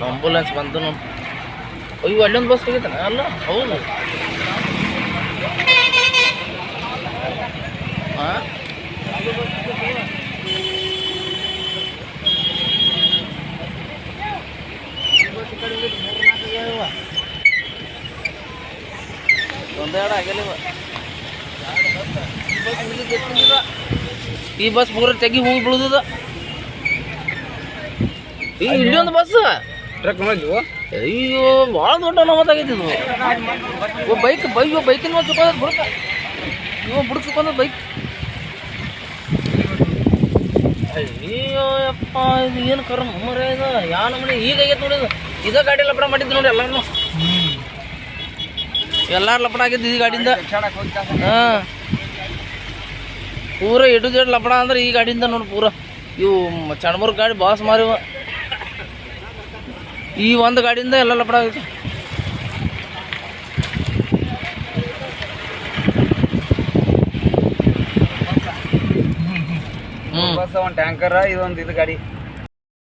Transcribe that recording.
Ambulance ಬಂತು ನೋಡಿ. ಅಯ್ಯೋ ಅಲ್ಲೊಂದು ಬಸ್ ಹೋಗಿತ್ತಾನ ಅಲ್ಲ. ಹೌದು ಹಾಂ ಒಂದೆರಡು ಆಗಿಲ್ಲ. ಈ ಬಸ್ ಪೂರ ತೆಗಿ ಹೋಗಿ ಬೀಳುದ. ಈಗ ಇಲ್ಲಿ ಒಂದು ಬಸ್ ಟ್ರಕ್ ಮಾಡಿದ್ವು. ಅಯ್ಯೋ ಭಾಳ ದೊಡ್ಡ ಅನಾಹುತ ಇದು. ಬೈಕ್ ಬೈಕಿನ ಒಂದು ಸುಖ ಬುಡಕ ಇವ ಬುಡಕ್ ಸುಖಂದ ಬೈಕ್. ಅಯ್ಯೋ ಯಪ್ಪ ಇದು ಏನು ಕರ್ಮ ಮರ ಇದು ಯಾವ ನಮ್ಮನೆ ಈಗ ಆಗೈತೆ ನೋಡಿ. ಇದೇ ಗಾಡಿ ಲಪಡ ಮಾಡಿದ್ದು ನೋಡಿ ಎಲ್ಲರೂ. ಎಲ್ಲಾರು ಲಪಡ ಆಗಿದ್ದು ಈ ಗಾಡಿಯಿಂದ. ಹಾಂ ಪೂರ ಎಡು ಜಡ್ ಲಪಡ ಅಂದ್ರೆ ಈ ಗಾಡಿಯಿಂದ ನೋಡಿ ಪೂರ. ಇವು ಚಣಮೂರು ಗಾಡಿ ಬಾಸ್ ಮಾರಿವ. ಈ ಒಂದು ಗಾಡಿಯಿಂದ ಎಲ್ಲ ಲಪಡ ಆಗೈತೆ. ಒಂದು ಟ್ಯಾಂಕರ್ ಇದೊಂದು ಇದು ಗಾಡಿ.